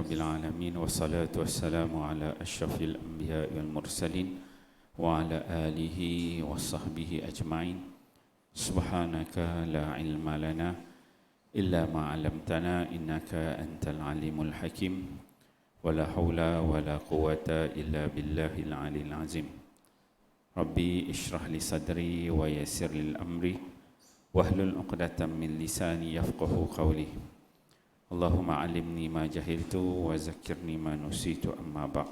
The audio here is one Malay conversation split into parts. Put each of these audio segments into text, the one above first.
rabbil alamin wassalatu wassalamu ala asyrafil anbiya'i wal mursalin wa ala alihi wa sahbihi ajma'in. Subhanaka la ilma lana illa ma 'allamtana innaka antal alimul hakim. Wala haula wala quwwata illa billahil aliyil azim. Rabbi ishrah li sadri wa yassir li amri wahlul 'uqdatam min lisani yafqahu qawli. Allahumma 'allimni ma jahiltu wa zakkirni ma nusitu amma ba'd.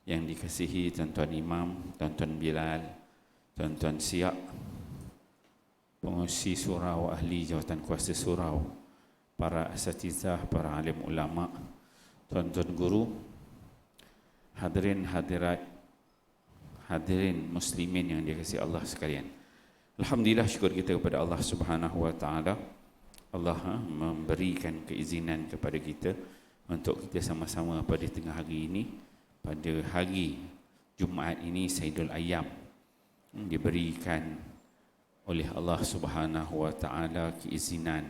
Yang dikasihi tuan-tuan imam, tuan-tuan Bilal, tuan-tuan Siak, pengurusi surau, ahli jawatan kuasa surau, para asatizah, para alim ulama, tuan-tuan guru, hadirin hadirat, hadirin muslimin yang dikasihi Allah sekalian. Alhamdulillah, syukur kita kepada Allah Subhanahu wa taala. Allah memberikan keizinan kepada kita untuk kita sama-sama pada tengah hari ini, pada hari Jumaat ini, Sayyidul Ayyam, diberikan oleh Allah Subhanahu wa taala keizinan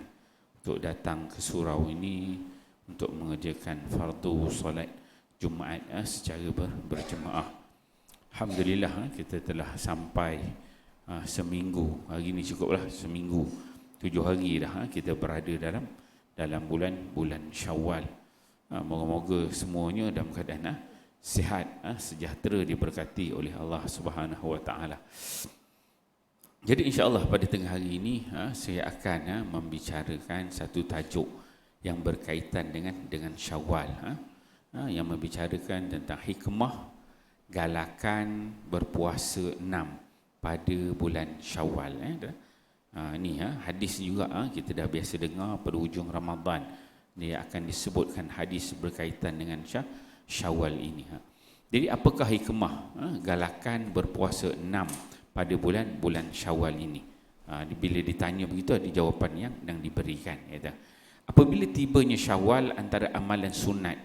untuk datang ke surau ini untuk mengerjakan fardu solat Jumaat secara berjemaah. Alhamdulillah, kita telah sampai seminggu. Hari ini cukuplah seminggu, 7 hari dah kita berada dalam bulan Syawal. Moga-moga semuanya dalam keadaan sihat, sejahtera, diberkati oleh Allah Subhanahu wa taala. Jadi insya-Allah pada tengah hari ini saya akan membicarakan satu tajuk yang berkaitan dengan Syawal, yang membicarakan tentang hikmah galakan berpuasa 6 pada bulan Syawal. Ni hadis juga kita dah biasa dengar pada hujung Ramadan. Dia akan disebutkan hadis berkaitan dengan Syawal ini. Jadi apakah hikmah galakan berpuasa 6 pada bulan Syawal ini? Bila ditanya begitu, ada jawapan yang diberikan. Apabila tibanya Syawal, antara amalan sunat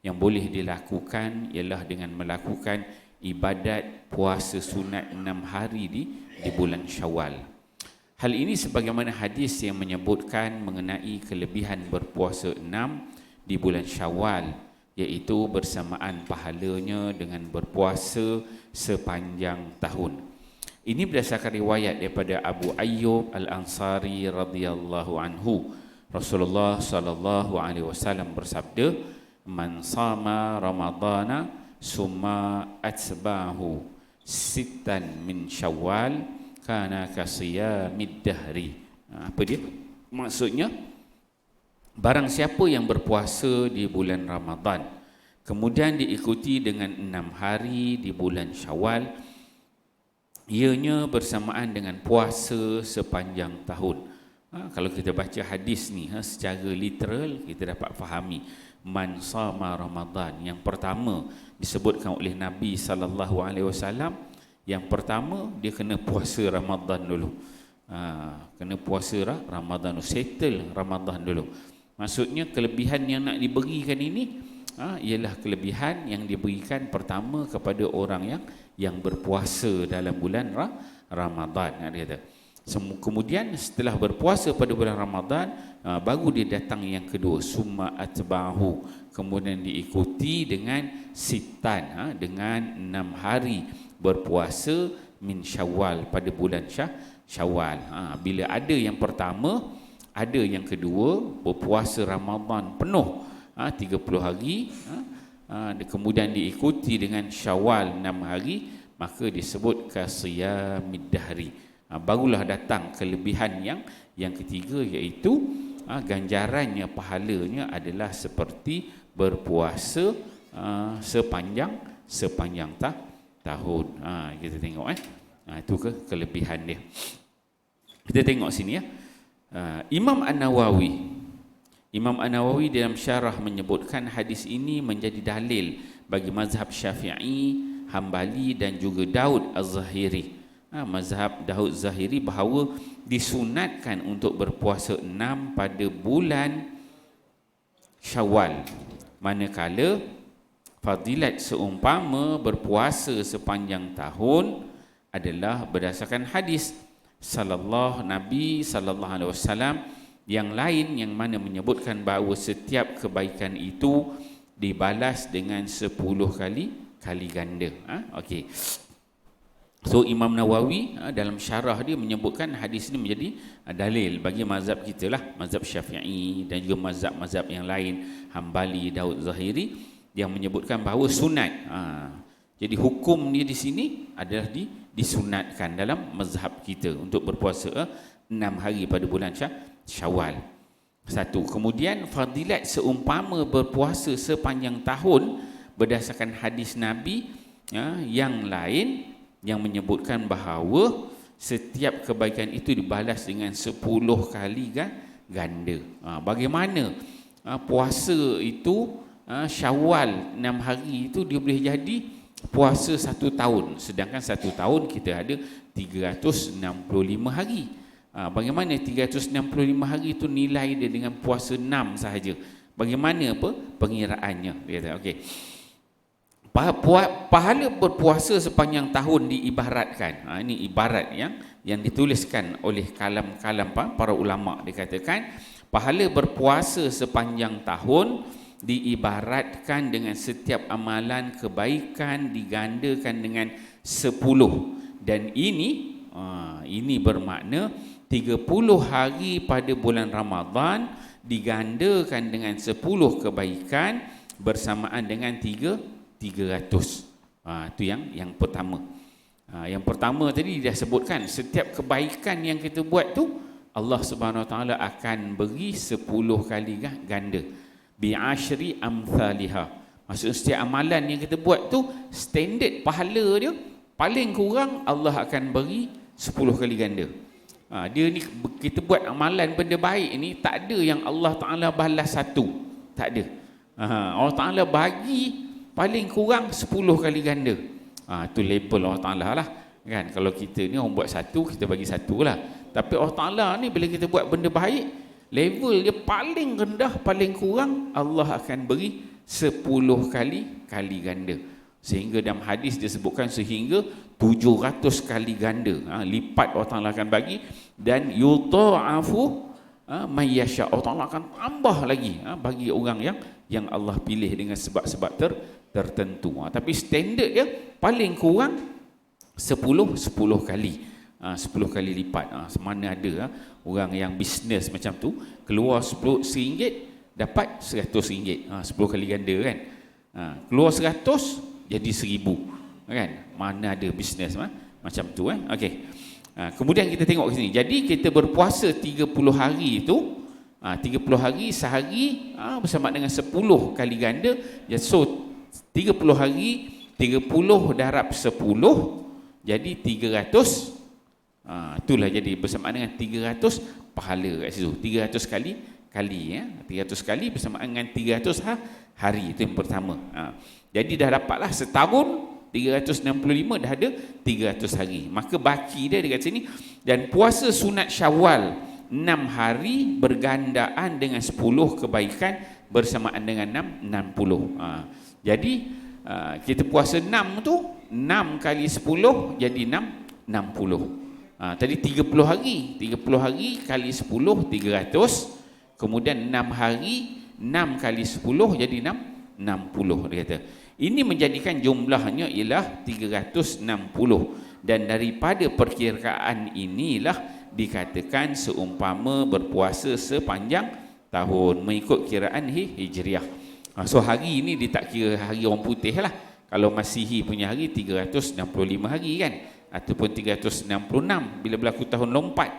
yang boleh dilakukan ialah dengan melakukan ibadat puasa sunat 6 hari di bulan Syawal. Hal ini sebagaimana hadis yang menyebutkan mengenai kelebihan berpuasa 6 di bulan Syawal, iaitu bersamaan pahalanya dengan berpuasa sepanjang tahun. Ini berdasarkan riwayat daripada Abu Ayyub Al-Ansari radhiyallahu anhu. Rasulullah sallallahu alaihi wasallam bersabda, "Man sama Ramadana summa atba'ahu sittan min Syawal kana kasiyamid dahri." Apa dia? Maksudnya, barang siapa yang berpuasa di bulan Ramadan kemudian diikuti dengan 6 hari di bulan Syawal, ianya bersamaan dengan puasa sepanjang tahun. Kalau kita baca hadis ni secara literal, kita dapat fahami man sama Ramadan. Yang pertama disebutkan oleh Nabi sallallahu alaihi wasallam, yang pertama dia kena puasa Ramadan dulu. Kena puasa Ramadan, settle Ramadan dulu. Maksudnya kelebihan yang nak diberikan ini ialah kelebihan yang diberikan pertama kepada orang yang berpuasa dalam bulan Ramadan. Dia kata. Kemudian setelah berpuasa pada bulan Ramadan, baru dia datang yang kedua, summa atba'ahu, kemudian diikuti dengan sitan, dengan 6 hari berpuasa min Syawal pada bulan Syawal. Bila ada yang pertama, ada yang kedua, berpuasa Ramadan penuh 30 hari, kemudian diikuti dengan Syawal 6 hari, maka disebut kasiyamid dahri. Barulah datang kelebihan yang ketiga, iaitu ganjarannya, pahalanya adalah seperti berpuasa sepanjang tahun. Kita tengok itu kelebihan dia. Kita tengok sini Imam An-Nawawi dalam syarah menyebutkan hadis ini menjadi dalil bagi mazhab Syafi'i, Hambali dan juga Daud Az-Zahiri. Mazhab Daud Zahiri bahawa disunatkan untuk berpuasa 6 pada bulan Syawal, manakala fadilat seumpama berpuasa sepanjang tahun adalah berdasarkan hadis Nabi sallallahu alaihi wasallam Yang lain yang mana menyebutkan bahawa setiap kebaikan itu dibalas dengan 10 kali ganda. Okey. So Imam Nawawi dalam syarah dia menyebutkan hadis ini menjadi dalil bagi mazhab kita lah, mazhab Syafi'i dan juga mazhab-mazhab yang lain, Hambali, Daud Zahiri, yang menyebutkan bahawa sunat. Jadi hukum dia di sini adalah disunatkan dalam mazhab kita untuk berpuasa 6 hari pada bulan Syawal. Satu. Kemudian fadilat seumpama berpuasa sepanjang tahun berdasarkan hadis Nabi yang lain yang menyebutkan bahawa setiap kebaikan itu dibalas dengan 10 kali ganda. Bagaimana puasa itu Syawal 6 hari itu dia boleh jadi puasa 1 tahun, sedangkan 1 tahun kita ada 365 hari. Bagaimana 365 hari itu nilai dia dengan puasa 6 sahaja? Bagaimana pengiraannya? Dia kata, okey. Pahala berpuasa sepanjang tahun diibaratkan. Ini ibarat yang dituliskan oleh kalam-kalam para ulama. Dikatakan pahala berpuasa sepanjang tahun diibaratkan dengan setiap amalan kebaikan digandakan dengan 10. Dan ini bermakna 30 hari pada bulan Ramadan digandakan dengan 10 kebaikan bersamaan dengan 300. Itu yang pertama. Yang pertama tadi dah sebutkan, setiap kebaikan yang kita buat tu Allah Subhanahu Wa Taala akan beri 10 kali ganda. Bi'ashri amthaliha. Maksud setiap amalan yang kita buat tu standard pahala dia paling kurang Allah akan beri 10 kali ganda. Dia ni kita buat amalan benda baik ni tak ada yang Allah Taala balas 1. Tak ada. Allah Taala bagi paling kurang 10 kali ganda. Tu label Allah Taala lah. Kan kalau kita ni orang buat 1 kita bagi 1 lah. Tapi Allah Taala ni bila kita buat benda baik, level dia paling rendah, paling kurang Allah akan beri 10 kali ganda. Sehingga dalam hadis disebutkan sehingga 700 kali ganda lipat Allah Taala akan bagi, dan yuta'afu may yasha. Allah Taala akan tambah lagi bagi orang yang Allah pilih dengan sebab-sebab tertentu. Tapi standard dia paling kurang 10 kali. 10 kali lipat. Mana ada orang yang bisnes macam tu keluar RM10 dapat RM100, 10 kali ganda kan. Keluar 100 jadi 1000 kan. Mana ada bisnes macam tu okey. Kemudian kita tengok ke sini. Jadi kita berpuasa 30 hari itu 30 hari sehari bersama dengan 10 kali ganda. So 30 hari 30 darab 10 jadi 300. Itulah jadi bersama dengan 300 pahala kat situ. 300 kali 300 kali bersama dengan 300 hari. Itu yang pertama. Jadi dah dapatlah setahun 365 dah ada 300 hari. Maka baki dia dekat sini, dan puasa sunat Syawal 6 hari bergandaan dengan 10 kebaikan bersamaan dengan 60. Jadi kita puasa 6 tu 6 kali 10 jadi 60. Tadi 30 hari kali 10 300. Kemudian 6 hari 6 kali 10 jadi 60 dia kata. Ini menjadikan jumlahnya ialah 360, dan daripada perkiraan inilah dikatakan seumpama berpuasa sepanjang tahun mengikut kiraan Hijriah. So hari ini dia tak kira hari orang putih lah. Kalau Masihi punya hari 365 hari kan, ataupun 366 bila berlaku tahun lompat.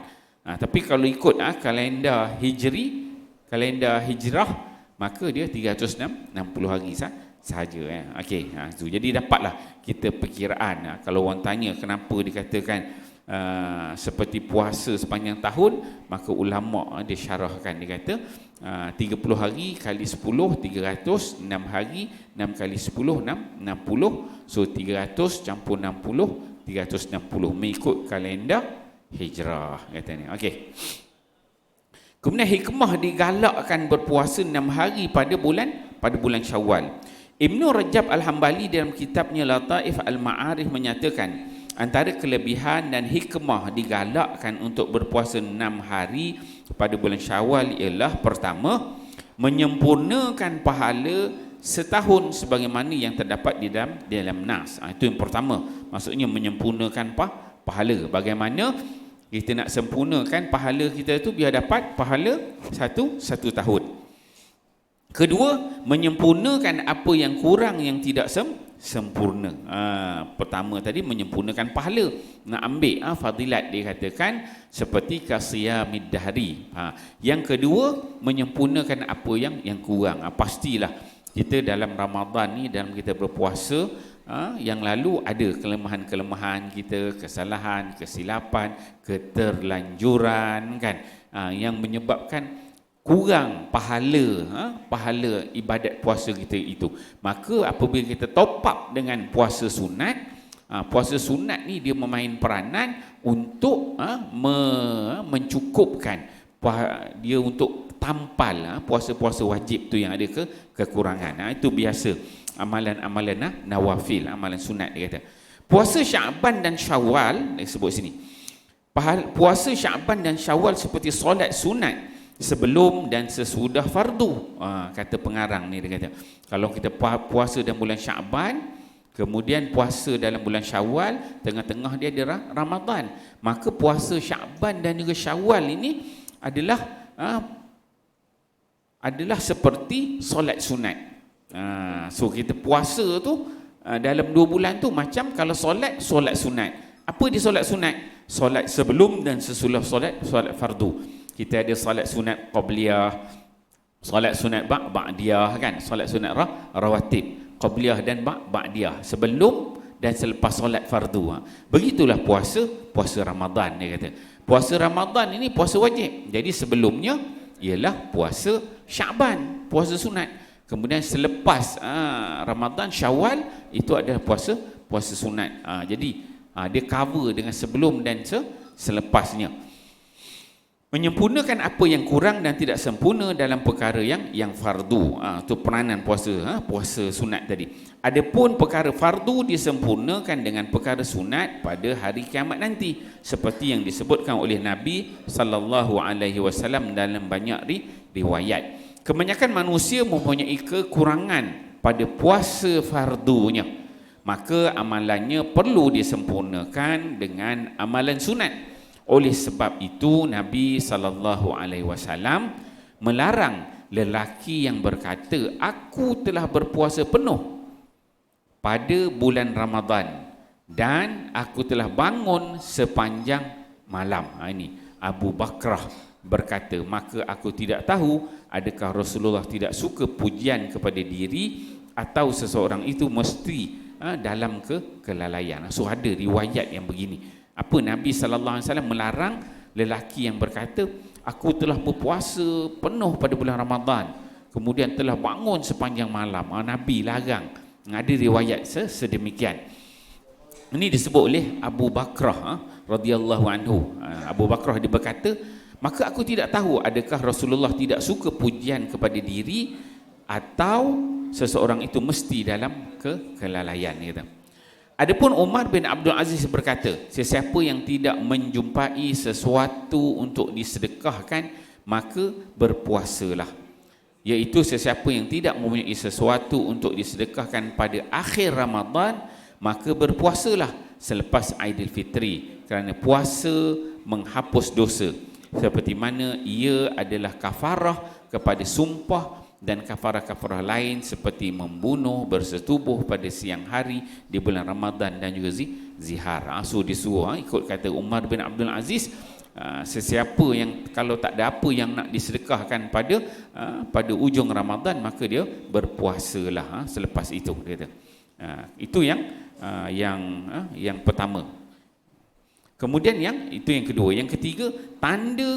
Tapi kalau ikut kalender Hijri, kalender Hijrah, maka dia 360 hari sahaja. Okey, jadi dapatlah kita perkiraan. Kalau orang tanya kenapa dikatakan seperti puasa sepanjang tahun, maka ulama dia syarahkan, dia kata 30 hari kali 10 300, 6 hari 6 kali 10 60. So 300 campur 60 360 mengikut kalender Hijrah katanya. Okey. Kemudian hikmah digalakkan berpuasa 6 hari pada bulan Syawal. Ibnu Rajab Al-Hambali dalam kitabnya Lataif Al-Ma'arif menyatakan antara kelebihan dan hikmah digalakkan untuk berpuasa 6 hari pada bulan Syawal ialah pertama, menyempurnakan pahala setahun sebagaimana yang terdapat di dalam nas. Itu yang pertama, maksudnya menyempurnakan pahala. Bagaimana kita nak sempurnakan pahala kita tu biar dapat pahala satu tahun. Kedua, menyempurnakan apa yang kurang yang tidak sempurna. Pertama tadi menyempurnakan pahala, nak ambil fadilat dikatakan seperti kasiyamid dahri. Yang kedua, menyempurnakan apa yang kurang. Pastilah kita dalam Ramadan ni, dalam kita berpuasa, yang lalu ada kelemahan-kelemahan kita, kesalahan, kesilapan, keterlanjuran kan, yang menyebabkan kurang pahala ibadat puasa kita itu. Maka apabila kita top up dengan puasa sunat, puasa sunat ni dia memain peranan untuk mencukupkan dia, untuk tampal puasa-puasa wajib tu yang ada kekurangan. Itu biasa amalan-amalan nawafil, amalan sunat dia kata. Puasa Syaban dan Syawal dia sebut sini. Puasa Syaban dan Syawal seperti solat sunat sebelum dan sesudah fardu. Kata pengarang ni, dia kata kalau kita puasa dalam bulan Syaban, kemudian puasa dalam bulan Syawal, tengah-tengah dia ada Ramadan, maka puasa Syaban dan juga Syawal ini adalah seperti solat sunat. So kita puasa tu dalam 2 bulan tu macam kalau solat sunat. Apa dia solat sunat? Solat sebelum dan sesudah solat fardu. Kita ada solat sunat qabliyah, solat sunat ba'diyah kan, solat sunat rawatib, qabliyah dan ba'diyah, sebelum dan selepas solat fardu. Begitulah puasa Ramadan dia kata. Puasa Ramadan ini puasa wajib. Jadi sebelumnya ialah puasa Syaban, puasa sunat. Kemudian selepas Ramadan, Syawal, itu adalah puasa sunat. Jadi dia cover dengan sebelum dan selepasnya. Menyempurnakan apa yang kurang dan tidak sempurna dalam perkara yang fardu. Itu peranan puasa sunat tadi. Adapun perkara fardu disempurnakan dengan perkara sunat pada hari kiamat nanti, seperti yang disebutkan oleh Nabi sallallahu alaihi wasallam dalam banyak riwayat. Kebanyakan manusia mempunyai kekurangan pada puasa fardunya, maka amalannya perlu disempurnakan dengan amalan sunat. Oleh sebab itu Nabi SAW melarang lelaki yang berkata, aku telah berpuasa penuh pada bulan Ramadan dan aku telah bangun sepanjang malam. Ini Abu Bakrah berkata, maka aku tidak tahu adakah Rasulullah tidak suka pujian kepada diri atau seseorang itu mesti dalam kelalaian. So ada riwayat yang begini. Apa Nabi SAW melarang lelaki yang berkata, aku telah berpuasa penuh pada bulan Ramadan, kemudian telah bangun sepanjang malam. Nabi larang. Ada riwayat sedemikian. Ini disebut oleh Abu Bakrah radhiyallahu anhu. Abu Bakrah dia berkata, maka aku tidak tahu adakah Rasulullah tidak suka pujian kepada diri atau seseorang itu mesti dalam kelalaian. Kata. Adapun Umar bin Abdul Aziz berkata, sesiapa yang tidak menjumpai sesuatu untuk disedekahkan, maka berpuasalah. Iaitu sesiapa yang tidak mempunyai sesuatu untuk disedekahkan pada akhir Ramadan, maka berpuasalah selepas Aidilfitri, kerana puasa menghapus dosa, seperti mana ia adalah kafarah kepada sumpah dan kafarah-kafarah lain seperti membunuh, bersetubuh pada siang hari di bulan Ramadan dan juga zihar. So disuruh ikut kata Umar bin Abdul Aziz, sesiapa yang kalau tak ada apa yang nak disedekahkan pada ujung Ramadan, maka dia berpuasalah selepas itu, dia kata. Itu yang pertama. Kemudian itu yang kedua. Yang ketiga, tanda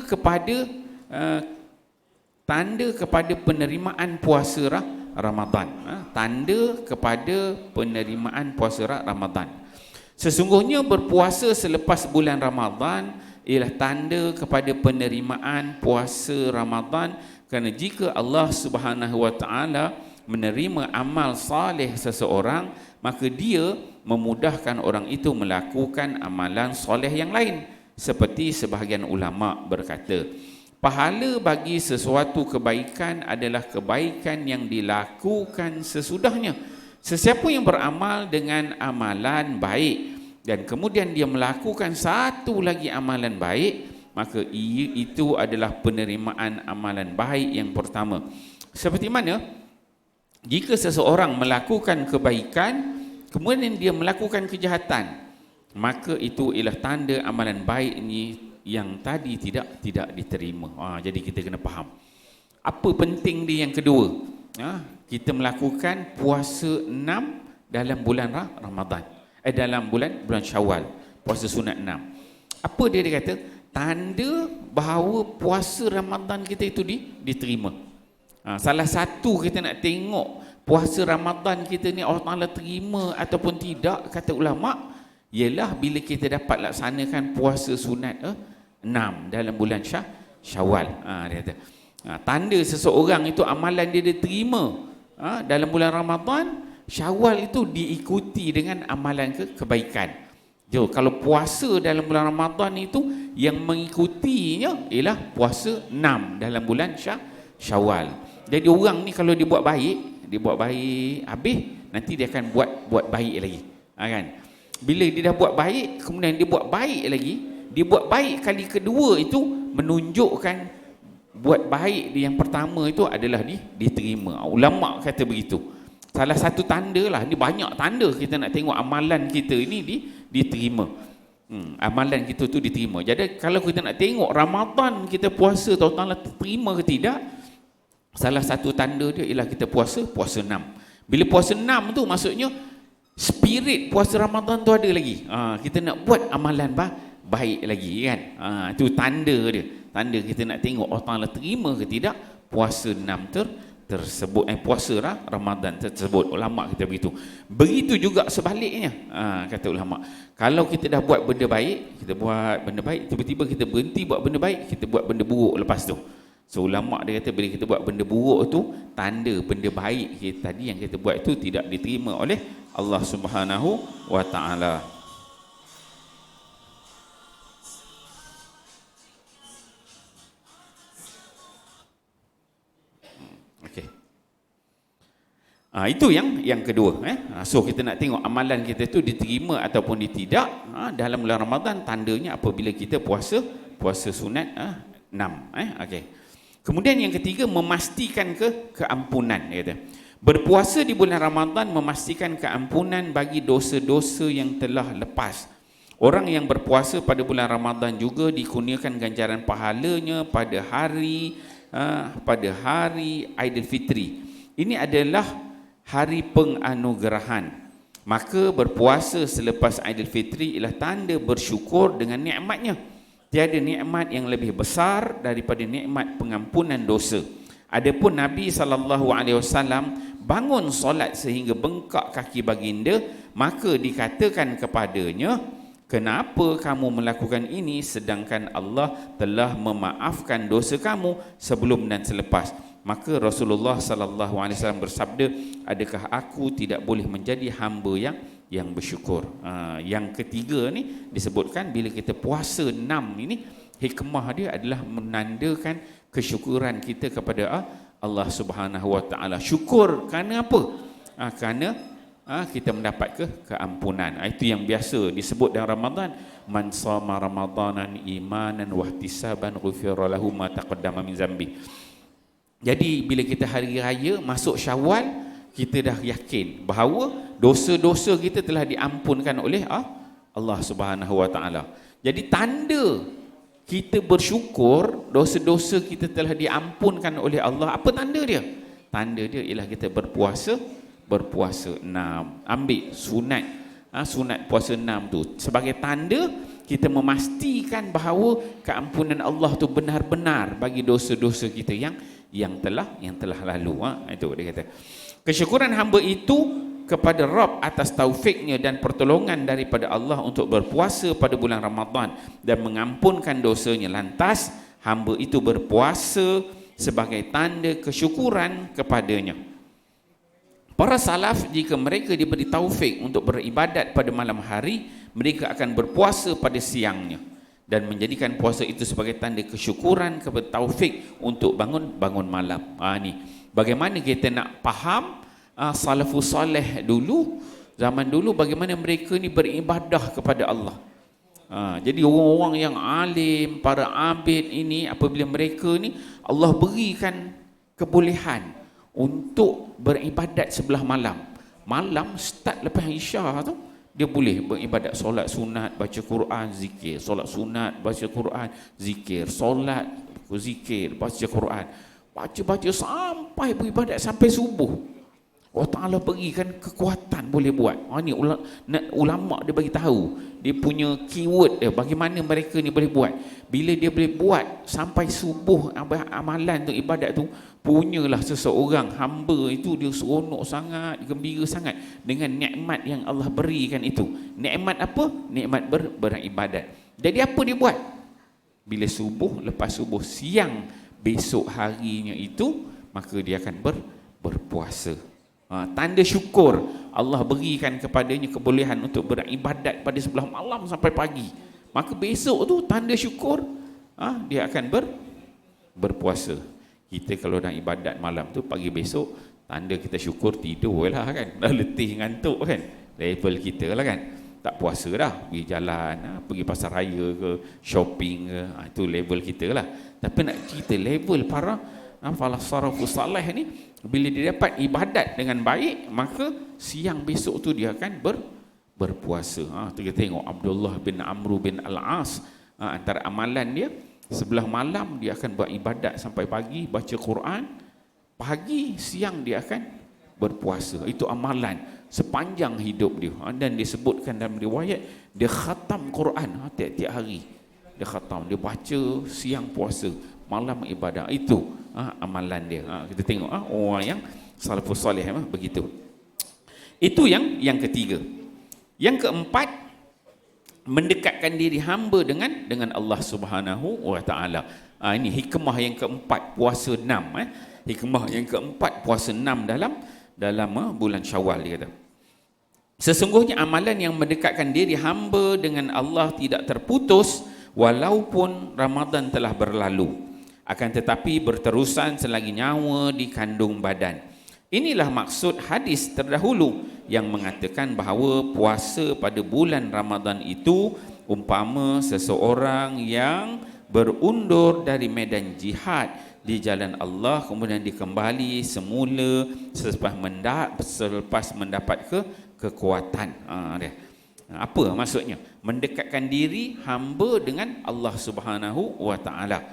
kepada penerimaan puasa Ramadan. Tanda kepada penerimaan puasa Ramadan. Sesungguhnya berpuasa selepas bulan Ramadan ialah tanda kepada penerimaan puasa Ramadan, kerana jika Allah Subhanahu wa taala menerima amal saleh seseorang, maka dia memudahkan orang itu melakukan amalan soleh yang lain. Seperti sebahagian ulama berkata, pahala bagi sesuatu kebaikan adalah kebaikan yang dilakukan sesudahnya. Sesiapa yang beramal dengan amalan baik dan kemudian dia melakukan satu lagi amalan baik, maka itu adalah penerimaan amalan baik yang pertama. Seperti mana jika seseorang melakukan kebaikan kemudian dia melakukan kejahatan, maka itu ialah tanda amalan baik ini yang tadi tidak diterima. Jadi kita kena faham apa penting dia yang kedua. Kita melakukan puasa 6 dalam bulan Ramadan, dalam bulan Syawal, puasa sunat 6. Apa dia kata? Tanda bahawa puasa Ramadan kita itu diterima. Salah satu kita nak tengok puasa Ramadan kita ni Allah Ta'ala terima ataupun tidak, kata ulama, ialah bila kita dapat laksanakan puasa sunat 6 dalam bulan Syawal. Dia kata tanda seseorang itu amalan dia diterima dalam bulan Ramadan, Syawal itu diikuti dengan amalan kebaikan. Jo, kalau puasa dalam bulan Ramadan itu yang mengikutinya ialah puasa 6 dalam bulan Syawal. Jadi orang ni kalau dia buat baik habis, nanti dia akan buat baik lagi. Kan? Bila dia dah buat baik, kemudian dia buat baik lagi, dia buat baik kali kedua, itu menunjukkan buat baik dia yang pertama itu adalah diterima. Ulama kata begitu. Salah satu tanda lah, ni banyak tanda kita nak tengok amalan kita ini diterima. Amalan kita tu diterima. Jadi kalau kita nak tengok Ramadan kita puasa Allah Ta'ala terima ke tidak, salah satu tanda dia ialah kita puasa 6. Bila puasa 6 tu maksudnya spirit puasa Ramadan tu ada lagi. Kita nak buat amalan baik lagi kan. Itu tanda dia. Tanda kita nak tengok Allah Ta'ala terima ke tidak puasa 6 tersebut, puasa Ramadan tersebut. Ulama kita begitu. Begitu juga sebaliknya. Kata ulama, kalau kita dah buat benda baik, kita buat benda baik, tiba-tiba kita berhenti buat benda baik, kita buat benda buruk lepas tu. So ulama dia kata bila kita buat benda buruk tu, tanda benda baik kita tadi yang kita buat itu tidak diterima oleh Allah Subhanahu wa Ta'ala. Itu yang kedua. So kita nak tengok amalan kita tu diterima ataupun tidak dalam bulan Ramadan, tandanya apabila kita puasa sunat 6. Kemudian yang ketiga, memastikan keampunan. Dia kata, berpuasa di bulan Ramadan memastikan keampunan bagi dosa-dosa yang telah lepas. Orang yang berpuasa pada bulan Ramadan juga dikurniakan ganjaran pahalanya pada hari Aidilfitri. Ini adalah hari penganugerahan. Maka berpuasa selepas Aidilfitri ialah tanda bersyukur dengan nikmatnya. Tiada nikmat yang lebih besar daripada nikmat pengampunan dosa. Adapun Nabi SAW bangun solat sehingga bengkak kaki baginda, maka dikatakan kepadanya, kenapa kamu melakukan ini sedangkan Allah telah memaafkan dosa kamu sebelum dan selepas? Maka Rasulullah SAW bersabda, adakah aku tidak boleh menjadi hamba yang bersyukur? Yang ketiga ni disebutkan bila kita puasa 6 ini, hikmah dia adalah menandakan kesyukuran kita kepada Allah Subhanahu wa Ta'ala. Syukur kerana apa? Kerana kita mendapat keampunan. Itu yang biasa disebut dalam Ramadan, man shama ramadanan imanan wahtisaban ghufira lahu ma taqaddama min zambi. Jadi bila kita hari raya masuk Syawal, kita dah yakin bahawa dosa-dosa kita telah diampunkan oleh Allah Subhanahu wa Ta'ala. Jadi tanda kita bersyukur dosa-dosa kita telah diampunkan oleh Allah, apa tanda dia? Tanda dia ialah kita berpuasa 6. Ambil sunat puasa 6 tu sebagai tanda kita memastikan bahawa keampunan Allah tu benar-benar bagi dosa-dosa kita yang telah lalu. Itu dia kata. Kesyukuran hamba itu kepada Rabb atas taufiknya dan pertolongan daripada Allah untuk berpuasa pada bulan Ramadan dan mengampunkan dosanya. Lantas hamba itu berpuasa sebagai tanda kesyukuran kepadanya. Para salaf, jika mereka diberi taufik untuk beribadat pada malam hari, mereka akan berpuasa pada siangnya. dan menjadikan puasa itu sebagai tanda kesyukuran kepada taufik untuk bangun malam. Ni bagaimana kita nak faham salafus salih dulu, zaman dulu, bagaimana mereka ni beribadah kepada Allah. Jadi orang-orang yang alim, para abid ini, apabila mereka ni Allah berikan kebolehan untuk beribadat sebelah malam. Malam start lepas Isya tu, dia boleh beribadat, solat sunat, baca Quran, zikir, solat sunat, baca Quran, zikir, solat, zikir, baca Quran, baca sampai beribadat sampai subuh. Allah Ta'ala berikan kekuatan boleh buat. Ni ulama dia bagi tahu, dia punya keyword dia, bagaimana mereka ni boleh buat. Bila dia boleh buat sampai subuh, amalan tu, ibadat tu, punyalah seseorang hamba itu dia seronok sangat, gembira sangat dengan nikmat yang Allah berikan itu. Nikmat apa? Nikmat beribadat. Jadi apa dia buat? Bila subuh, lepas subuh, siang besok harinya itu, maka dia akan berpuasa. Tanda syukur Allah berikan kepadanya kebolehan untuk beribadat pada sebelah malam sampai pagi. Maka besok tu tanda syukur, dia akan berpuasa. Kita kalau nak ibadat malam tu, pagi besok tanda kita syukur tidur lah kan, dah letih ngantuk kan, level kita lah kan, tak puasa dah, pergi jalan, pergi pasar raya ke, shopping ke, itu level kita lah. Tapi nak cerita level para salafus salih ni, bila dia dapat ibadat dengan baik, maka siang besok tu dia akan berpuasa. Kita tengok Abdullah bin Amr bin Al-As, antara amalan dia, sebelah malam dia akan beribadat sampai pagi, baca Quran, pagi siang dia akan berpuasa. Itu amalan sepanjang hidup dia. Dan disebutkan dalam riwayat, dia khatam Quran tiap-tiap hari. Dia khatam, dia baca, siang puasa, malam ibadah. Itu amalan dia. Kita tengok orang yang salafus salih begitu. Itu yang ketiga. Yang keempat, mendekatkan diri hamba dengan Allah Subhanahu wa taala. Ini hikmah yang keempat, puasa 6. Hikmah yang keempat, puasa 6 dalam bulan Syawal, dia kata. Sesungguhnya amalan yang mendekatkan diri hamba dengan Allah tidak terputus walaupun Ramadan telah berlalu, akan tetapi berterusan selagi nyawa di kandung badan. Inilah maksud hadis terdahulu yang mengatakan bahawa puasa pada bulan Ramadan itu umpama seseorang yang berundur dari medan jihad di jalan Allah, kemudian dikembali semula selepas mendapat kekuatan. Apa maksudnya? Mendekatkan diri hamba dengan Allah Subhanahu wa taala.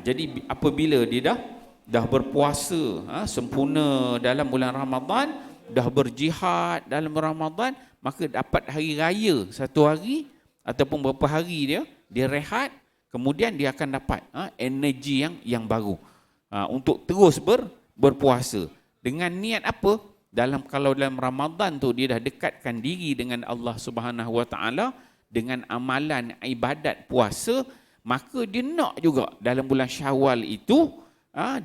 Jadi apabila dia dah berpuasa sempurna dalam bulan Ramadan, dah berjihad dalam Ramadan, maka dapat hari raya satu hari ataupun beberapa hari dia rehat, kemudian dia akan dapat energi yang baru untuk terus berpuasa. Dengan niat apa? Kalau dalam Ramadan tu dia dah dekatkan diri dengan Allah Subhanahu wa taala dengan amalan ibadat puasa, maka dia nak juga dalam bulan Syawal itu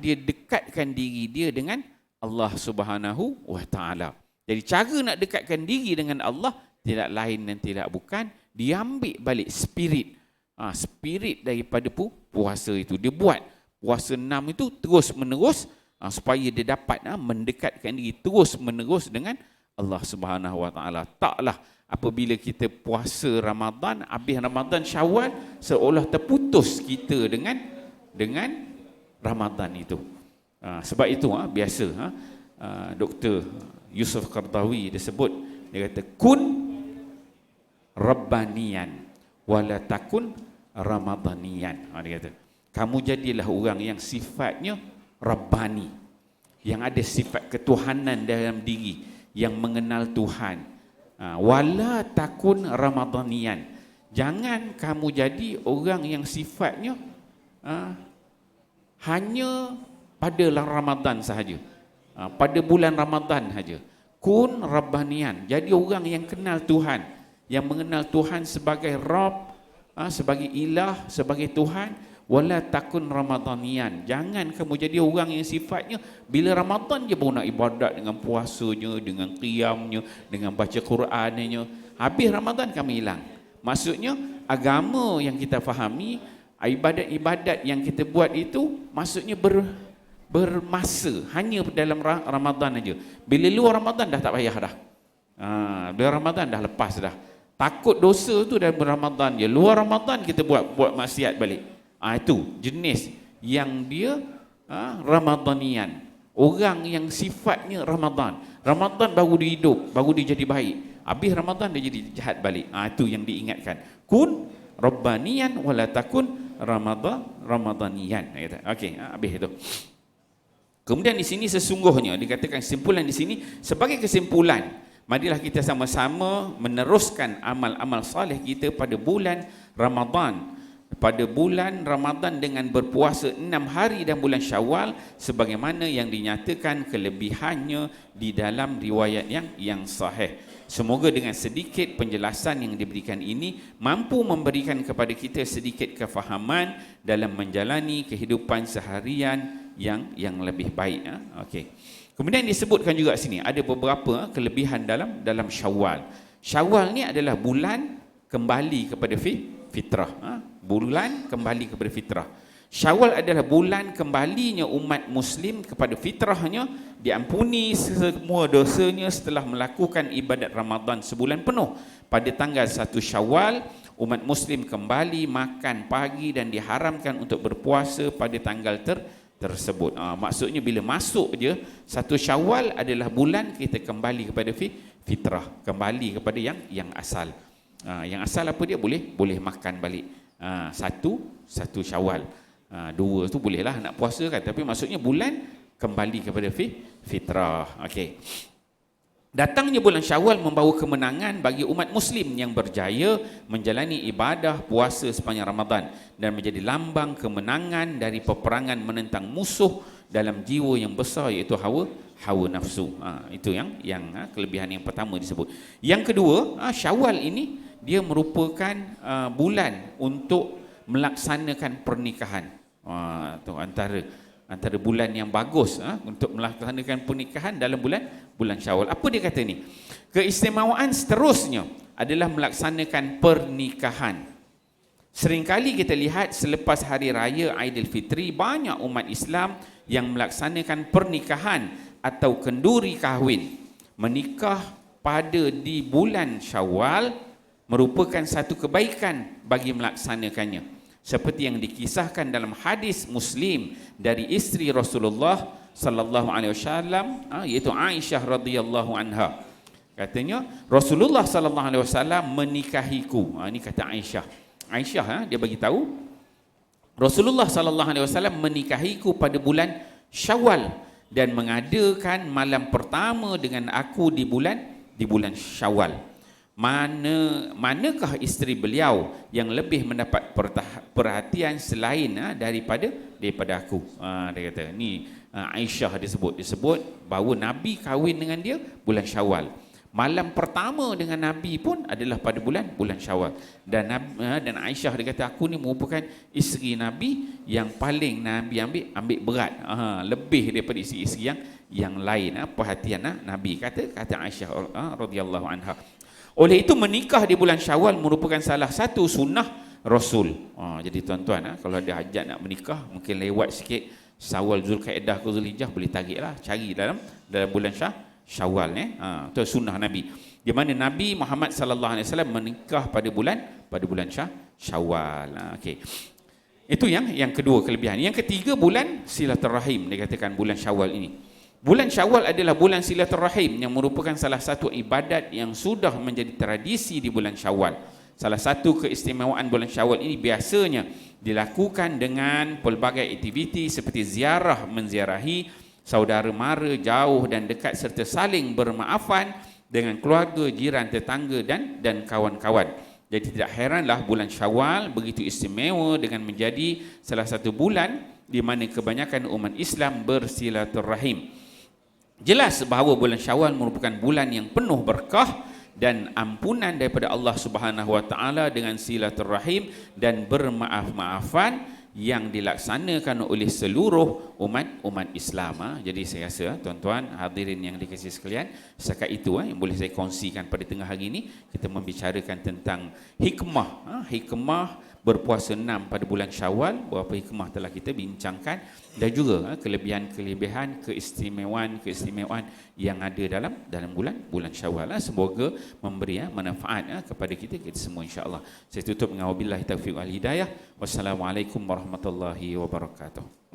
dia dekatkan diri dia dengan Allah Subhanahu wa taala. Jadi cara nak dekatkan diri dengan Allah tidak lain dan tidak bukan, dia ambil balik spirit daripada puasa itu. Dia buat puasa 6 itu terus menerus supaya dia dapat mendekatkan diri terus menerus dengan Allah Subhanahu wa taala. Taklah apabila kita puasa Ramadan, habis Ramadan Syawal, seolah terputus kita dengan Ramadan itu. Sebab itu biasa Dr. Yusuf Qardawi dia sebut, dia kata kun rabbaniyan wala takun ramadaniyan. Dia kata kamu jadilah orang yang sifatnya rabbani, yang ada sifat ketuhanan dalam diri, yang mengenal Tuhan. Wala takun ramadaniyan, jangan kamu jadi orang yang sifatnya hanya pada Ramadan sahaja, pada bulan Ramadan sahaja. Kun rabbaniyan, jadi orang yang kenal Tuhan, yang mengenal Tuhan sebagai Rabb, sebagai ilah, sebagai Tuhan. Wala takun ramadaniyan, jangan kamu jadi orang yang sifatnya bila Ramadan je baru nak ibadat dengan puasanya, dengan qiyamnya, dengan baca Qurannya. Habis Ramadan kamu hilang. Maksudnya agama yang kita fahami, ibadat-ibadat yang kita buat itu maksudnya bermasa, hanya dalam Ramadan aja. Bila luar Ramadan dah tak payah dah. Bila Ramadan dah lepas dah. Takut dosa tu dalam Ramadan je. Luar Ramadan kita buat maksiat balik. Itu jenis yang dia Ramadanian. Orang yang sifatnya Ramadan. Ramadan baru dia hidup, baru dia jadi baik. Habis Ramadan dia jadi jahat balik. Itu yang diingatkan. Kun Rabbaniyan wala takun Ramadaniyan. Okey, habis itu. Kemudian di sini sesungguhnya dikatakan kesimpulan di sini, sebagai kesimpulan, marilah kita sama-sama meneruskan amal-amal saleh kita pada bulan Ramadan. Pada bulan Ramadan dengan berpuasa 6 hari dan bulan Syawal sebagaimana yang dinyatakan kelebihannya di dalam riwayat yang sahih. Semoga dengan sedikit penjelasan yang diberikan ini mampu memberikan kepada kita sedikit kefahaman dalam menjalani kehidupan seharian yang lebih baik. Okey. Kemudian disebutkan juga sini ada beberapa kelebihan dalam Syawal. Syawal ni adalah bulan kembali kepada fitrah. Bulan kembali kepada fitrah. Syawal adalah bulan kembalinya umat Muslim kepada fitrahnya, diampuni semua dosanya setelah melakukan ibadat Ramadan sebulan penuh. Pada tanggal 1 Syawal, umat Muslim kembali makan pagi dan diharamkan untuk berpuasa pada tanggal tersebut. Maksudnya bila masuk je 1 Syawal adalah bulan kita kembali kepada fitrah, kembali kepada yang asal. Yang asal apa dia? Boleh makan balik. Satu Syawal. Dua tu bolehlah nak puasa kan, tapi maksudnya bulan kembali kepada fitrah. Okey. Datangnya bulan Syawal membawa kemenangan bagi umat Muslim yang berjaya menjalani ibadah puasa sepanjang Ramadan dan menjadi lambang kemenangan dari peperangan menentang musuh dalam jiwa yang besar, iaitu hawa nafsu. Itu yang kelebihan yang pertama disebut. Yang kedua, Syawal ini dia merupakan bulan untuk melaksanakan pernikahan. Tu antara bulan yang bagus untuk melaksanakan pernikahan dalam bulan Syawal. Apa dia kata ni? Keistimewaan seterusnya adalah melaksanakan pernikahan. Seringkali kita lihat selepas hari raya Aidilfitri, banyak umat Islam yang melaksanakan pernikahan atau kenduri kahwin. Menikah pada di bulan Syawal merupakan satu kebaikan bagi melaksanakannya. Seperti yang dikisahkan dalam hadis Muslim dari isteri Rasulullah sallallahu alaihi wasallam, iaitu Aisyah radhiyallahu anha. Katanya Rasulullah sallallahu alaihi wasallam menikahiku. Ini kata Aisyah. Aisyah dia bagi tahu Rasulullah sallallahu alaihi wasallam menikahiku pada bulan Syawal dan mengadakan malam pertama dengan aku di bulan Syawal. Manakah isteri beliau yang lebih mendapat perhatian selain daripada aku? Dia kata ni Aisyah disebut bahawa Nabi kahwin dengan dia bulan Syawal. Malam pertama dengan Nabi pun adalah pada bulan Syawal. Dan Aisyah dia kata aku ni merupakan isteri Nabi yang paling Nabi ambil berat, lebih daripada isteri-isteri yang lain, perhatian Nabi, kata Aisyah radhiyallahu anha. Oleh itu menikah di bulan Syawal merupakan salah satu sunnah Rasul. Jadi tuan-tuan, kalau ada hajat nak menikah, mungkin lewat sikit Syawal, Zulkaidah ke Zulhijjah, boleh tariklah, cari dalam bulan Syawal. Itu sunnah Nabi. Di mana Nabi Muhammad sallallahu alaihi wasallam menikah pada bulan Syawal. Okey. Itu yang kedua kelebihan. Yang ketiga, bulan silaturahim. Dikatakan bulan Syawal ini. Bulan Syawal adalah bulan silaturahim yang merupakan salah satu ibadat yang sudah menjadi tradisi di bulan Syawal. Salah satu keistimewaan bulan Syawal ini biasanya dilakukan dengan pelbagai aktiviti seperti ziarah, menziarahi saudara mara jauh dan dekat serta saling bermaafan dengan keluarga, jiran, tetangga dan kawan-kawan. Jadi tidak heranlah bulan Syawal begitu istimewa dengan menjadi salah satu bulan di mana kebanyakan umat Islam bersilaturahim. Jelas bahawa bulan Syawal merupakan bulan yang penuh berkah dan ampunan daripada Allah Subhanahu wa taala dengan silaturahim dan bermaaf-maafan yang dilaksanakan oleh seluruh umat Islam. Jadi saya rasa tuan-tuan hadirin yang dikasihi sekalian, setakat itu yang boleh saya kongsikan pada tengah hari ini. Kita membicarakan tentang hikmah berpuasa 6 pada bulan Syawal. Beberapa hikmah telah kita bincangkan, dan juga kelebihan-kelebihan, keistimewaan yang ada dalam bulan Syawal. Semoga memberi manfaat kepada kita semua, insya-Allah. Saya tutup dengan wabillahi taufiq wal hidayah. Wassalamualaikum warahmatullahi wabarakatuh.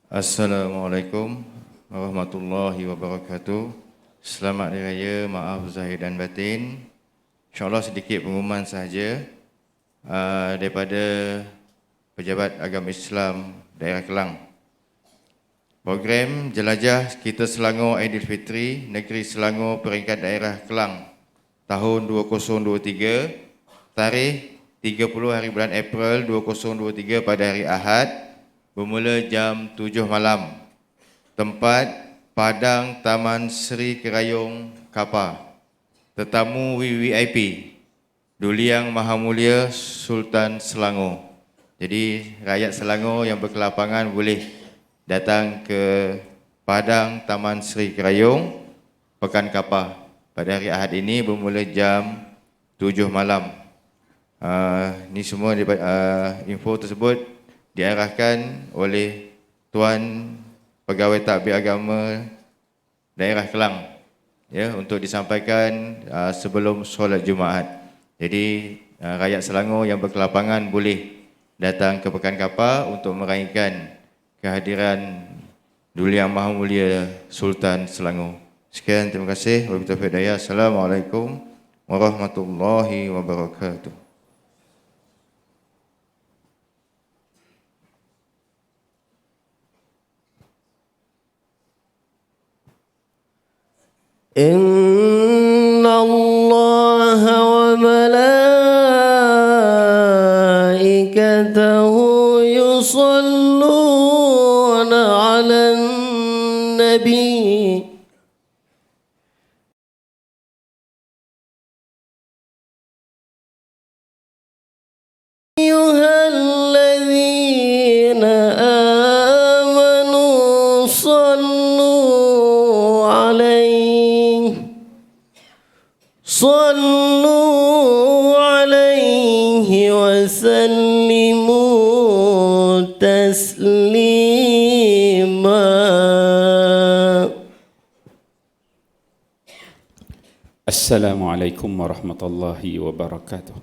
Assalamualaikum warahmatullahi wabarakatuh. Selamat Hari Raya, maaf zahir dan batin. InsyaAllah sedikit pengumuman sahaja daripada Pejabat Agama Islam Daerah Kelang. Program Jelajah Kita Selangor Aidilfitri Negeri Selangor Peringkat Daerah Kelang tahun 2023, tarikh 30 hari bulan April 2023 pada hari Ahad, bermula jam 7 malam. Tempat Padang Taman Seri Kerayong Kapar. Tetamu VVIP Duli Yang Maha Mulia Sultan Selangor. Jadi rakyat Selangor yang berkelapangan boleh datang ke Padang Taman Seri Kerayong Pekan Kapar pada hari Ahad ini bermula jam 7 malam. Ini semua info tersebut diarahkan oleh Tuan Pegawai Tadbir Agama Daerah Kelang, ya, untuk disampaikan sebelum solat Jumaat. Jadi rakyat Selangor yang berkelapangan boleh datang ke Pekan Kapar untuk meraihkan kehadiran Duli Yang Maha Mulia Sultan Selangor. Sekian, terima kasih. Wabillahi taufiq wal hidayah. Assalamualaikum warahmatullahi wabarakatuh. إن الله وملائكته يصلون على النبي أيها الذين آمنوا صلوا عليه وسلموا تسليما. Assalamualaikum warahmatullahi wabarakatuh.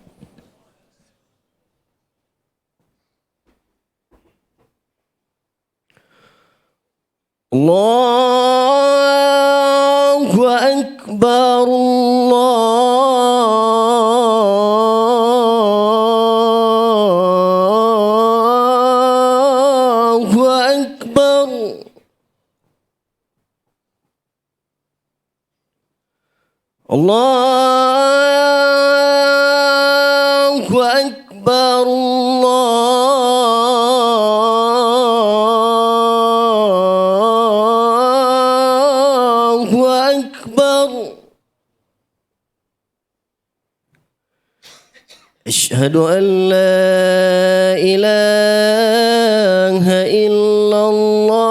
Allahu Akbar, Allahu Akbar. Allahu Akbar, Allahu Akbar. Asyhadu an la ilaha illallah.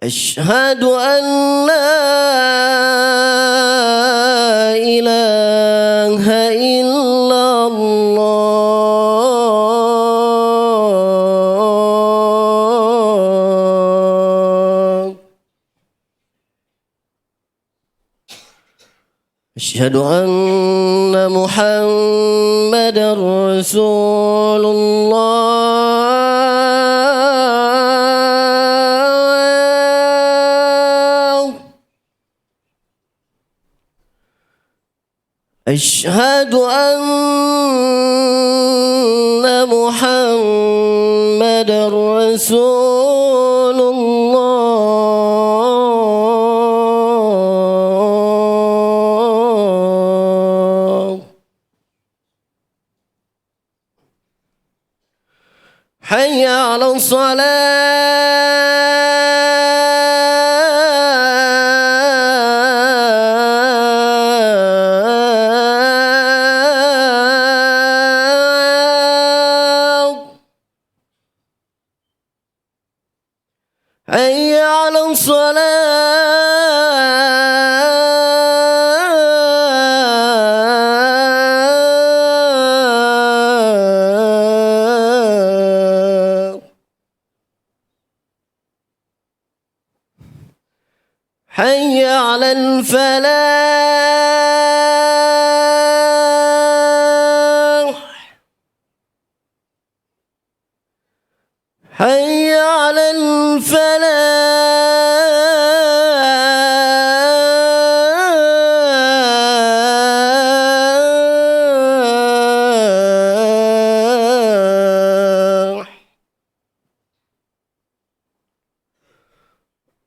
Asyhadu an la ilaha illallah. Asyhadu anna Muhammadar Rasulullah. Asyhadu anna Muhammadar Rasulullah. Hayya 'alas salat. Hayya 'alas salat. حي على الفلاح حي على الفلاح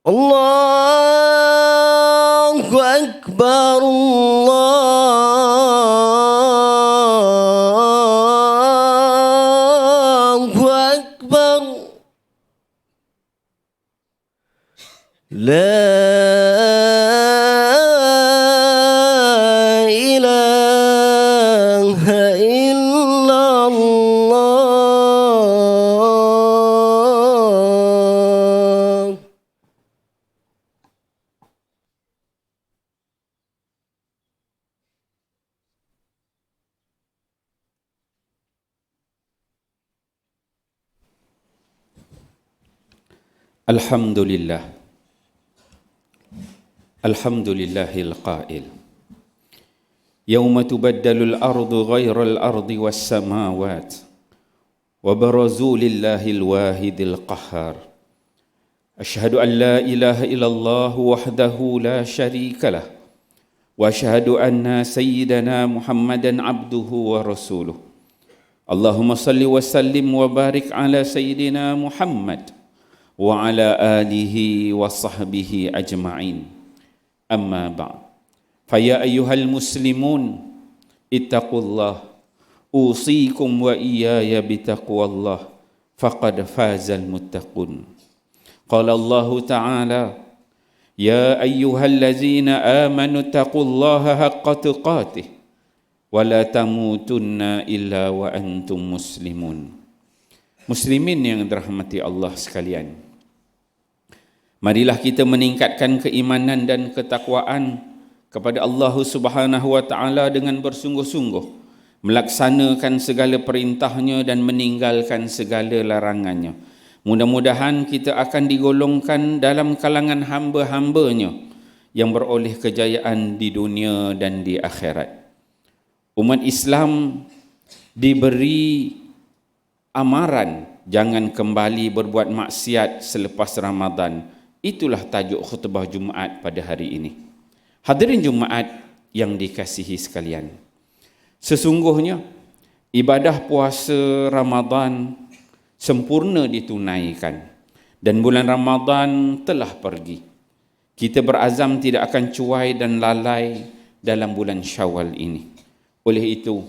الله أكبر الله أكبر لا إله إلا الله. Alhamdulillah. Alhamdulillahil qail. Yawma tubaddalul ardu ghairal ardi was samawat wa barazu lillahil wahidil qahhar. Ashhadu an la ilaha illallah wahdahu la syarika lah wa ashhadu anna sayyidana Muhammadan abduhu wa rasuluh. Allahumma salli wa sallim wa barik ala sayyidina Muhammad wa ala alihi wa sahbihi ajma'in. Amma ba'd. Faya ayyuhal muslimun ittaqullah usikum wa iyaya bitaqwallah faqad fazal muttaqun. Qala Allah Ta'ala ya ayyuhallazina amanu taqullaha haqqa tuqatih wa la tamutunna illa wa antum muslimun. Muslimin yang dirahmati Allah sekalian, marilah kita meningkatkan keimanan dan ketakwaan kepada Allah Subhanahu wa Ta'ala dengan bersungguh-sungguh melaksanakan segala perintahnya dan meninggalkan segala larangannya. Mudah-mudahan kita akan digolongkan dalam kalangan hamba-hambanya yang beroleh kejayaan di dunia dan di akhirat. Umat Islam diberi amaran jangan kembali berbuat maksiat selepas Ramadan. Itulah tajuk khutbah Jumaat pada hari ini. Hadirin Jumaat yang dikasihi sekalian, sesungguhnya ibadah puasa Ramadan sempurna ditunaikan dan bulan Ramadan telah pergi. Kita berazam tidak akan cuai dan lalai dalam bulan Syawal ini. Oleh itu,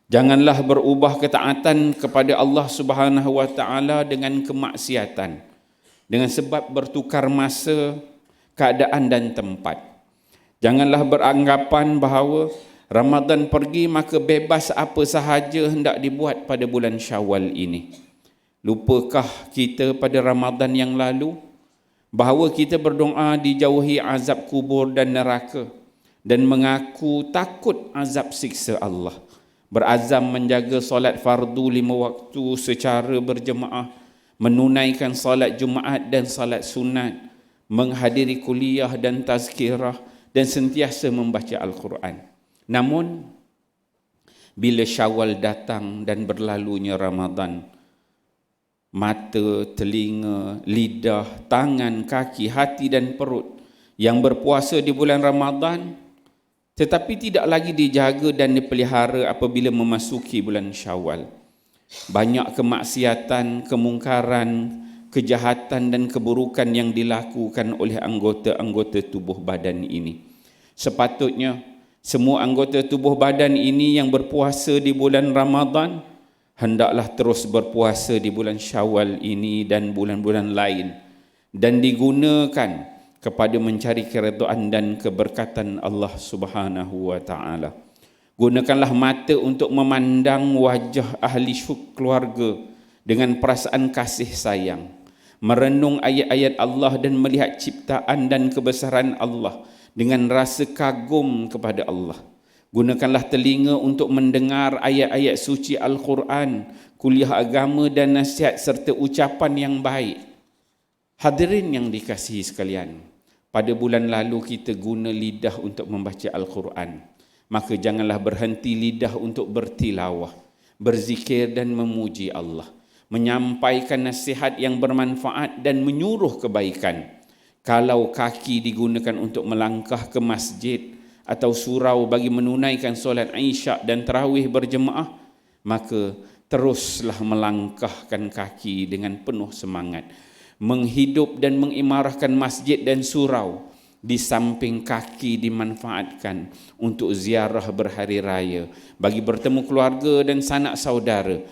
janganlah berubah ketaatan kepada Allah Subhanahu wa Ta'ala dengan kemaksiatan, dengan sebab bertukar masa, keadaan dan tempat. Janganlah beranggapan bahawa Ramadan pergi maka bebas apa sahaja hendak dibuat pada bulan Syawal ini. Lupakah kita pada Ramadan yang lalu bahawa kita berdoa dijauhi azab kubur dan neraka dan mengaku takut azab siksa Allah, berazam menjaga solat fardu 5 waktu secara berjemaah, menunaikan solat Jumaat dan solat sunat, menghadiri kuliah dan tazkirah dan sentiasa membaca Al-Quran. Namun bila Syawal datang dan berlalunya Ramadan, mata, telinga, lidah, tangan, kaki, hati dan perut yang berpuasa di bulan Ramadan tetapi tidak lagi dijaga dan dipelihara apabila memasuki bulan Syawal, banyak kemaksiatan, kemungkaran, kejahatan dan keburukan yang dilakukan oleh anggota-anggota tubuh badan ini. Sepatutnya semua anggota tubuh badan ini yang berpuasa di bulan Ramadan hendaklah terus berpuasa di bulan Syawal ini dan bulan-bulan lain dan digunakan kepada mencari keredaan dan keberkatan Allah Subhanahu wa Ta'ala. Gunakanlah mata untuk memandang wajah ahli keluarga dengan perasaan kasih sayang, merenung ayat-ayat Allah dan melihat ciptaan dan kebesaran Allah dengan rasa kagum kepada Allah. Gunakanlah telinga untuk mendengar ayat-ayat suci Al-Quran, kuliah agama dan nasihat serta ucapan yang baik. Hadirin yang dikasihi sekalian, pada bulan lalu kita guna lidah untuk membaca Al-Quran. Maka janganlah berhenti lidah untuk bertilawah, berzikir dan memuji Allah, menyampaikan nasihat yang bermanfaat dan menyuruh kebaikan. Kalau kaki digunakan untuk melangkah ke masjid atau surau bagi menunaikan solat Isyak dan tarawih berjemaah, maka teruslah melangkahkan kaki dengan penuh semangat, menghidup dan mengimarahkan masjid dan surau. Di samping kaki dimanfaatkan untuk ziarah berhari raya, bagi bertemu keluarga dan sanak saudara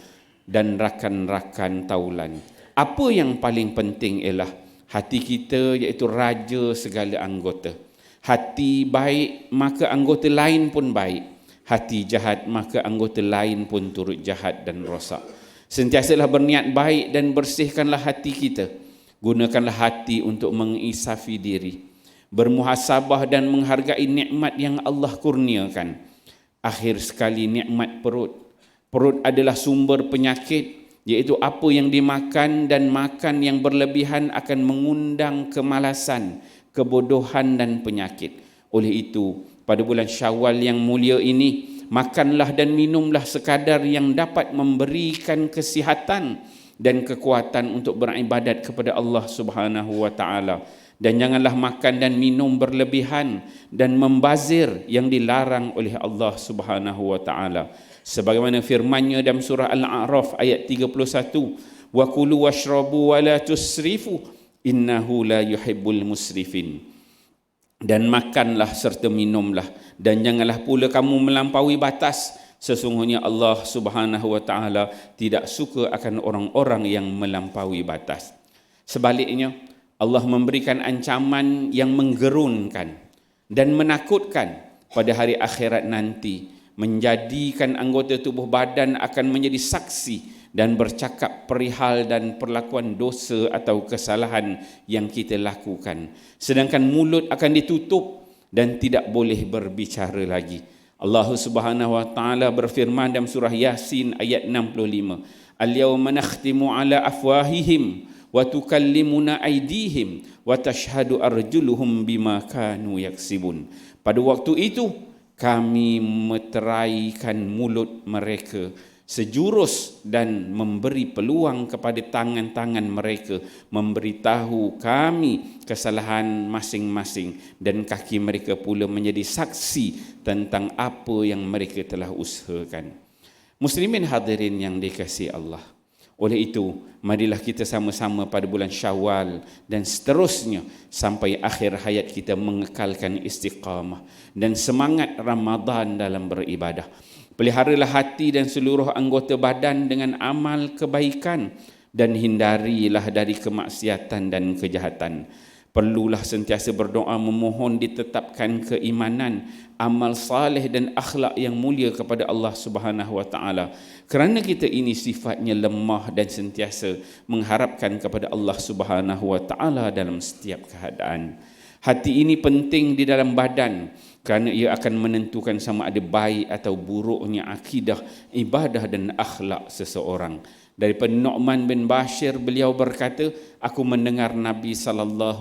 dan rakan-rakan taulan. Apa yang paling penting ialah hati kita, iaitu raja segala anggota. Hati baik, maka anggota lain pun baik. Hati jahat, maka anggota lain pun turut jahat dan rosak. Sentiasalah berniat baik dan bersihkanlah hati kita. Gunakanlah hati untuk mengisafi diri, bermuhasabah dan menghargai nikmat yang Allah kurniakan. Akhir sekali, nikmat perut. Perut adalah sumber penyakit, iaitu apa yang dimakan, dan makan yang berlebihan akan mengundang kemalasan, kebodohan dan penyakit. Oleh itu, pada bulan Syawal yang mulia ini, makanlah dan minumlah sekadar yang dapat memberikan kesihatan dan kekuatan untuk beribadat kepada Allah Subhanahu wa taala. Dan janganlah makan dan minum berlebihan dan membazir yang dilarang oleh Allah Subhanahu wa taala. Sebagaimana firman-Nya dalam surah Al-A'raf ayat 31, wa kulu washrabu wa la tusrifu innahu la yuhibbul musrifin. Dan makanlah serta minumlah, dan janganlah pula kamu melampaui batas. Sesungguhnya Allah Subhanahu wa taala tidak suka akan orang-orang yang melampaui batas. Sebaliknya, Allah memberikan ancaman yang menggerunkan dan menakutkan pada hari akhirat nanti, menjadikan anggota tubuh badan akan menjadi saksi dan bercakap perihal dan perlakuan dosa atau kesalahan yang kita lakukan. Sedangkan mulut akan ditutup dan tidak boleh berbicara lagi. Allah Subhanahu wa taala berfirman dalam surah Yasin ayat 65, "Al-yawma nakhtimu ala afwahihim wa tukallimuna aydihim wa tashhadu arjuluhum bima kanu yaksibun." Pada waktu itu kami meteraikan mulut mereka sejurus dan memberi peluang kepada tangan-tangan mereka memberitahu kami kesalahan masing-masing, dan kaki mereka pula menjadi saksi tentang apa yang mereka telah usahakan. Muslimin hadirin yang dikasihi Allah, oleh itu marilah kita sama-sama pada bulan Syawal dan seterusnya sampai akhir hayat kita mengekalkan istiqamah dan semangat Ramadan dalam beribadah. Peliharalah hati dan seluruh anggota badan dengan amal kebaikan dan hindarilah dari kemaksiatan dan kejahatan. Perlulah sentiasa berdoa memohon ditetapkan keimanan, amal saleh dan akhlak yang mulia kepada Allah Subhanahu wa taala. Kerana kita ini sifatnya lemah dan sentiasa mengharapkan kepada Allah Subhanahu wa taala dalam setiap keadaan. Hati ini penting di dalam badan kerana ia akan menentukan sama ada baik atau buruknya akidah, ibadah dan akhlak seseorang. Daripada Nu'man bin Bashir, beliau berkata, aku mendengar Nabi SAW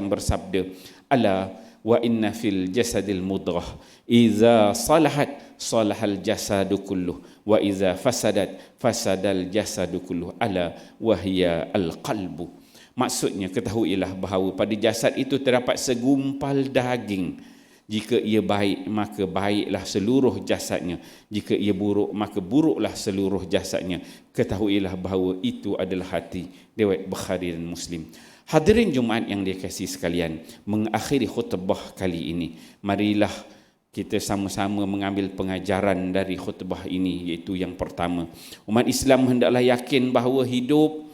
bersabda, ala wa inna fil jasadil mudrah iza salahat salahal jasadu kulluh wa iza fasadat fasadal jasadu kulluh ala wahya al-qalbu. Maksudnya, ketahuilah bahawa pada jasad itu terdapat segumpal daging. Jika ia baik, maka baiklah seluruh jasadnya. Jika ia buruk, maka buruklah seluruh jasadnya. Ketahuilah bahawa itu adalah hati. Riwayat Bukhari dan Muslim. Hadirin Jumaat yang dikasihi sekalian, mengakhiri khutbah kali ini, marilah kita sama-sama mengambil pengajaran dari khutbah ini, iaitu yang pertama, umat Islam hendaklah yakin bahawa hidup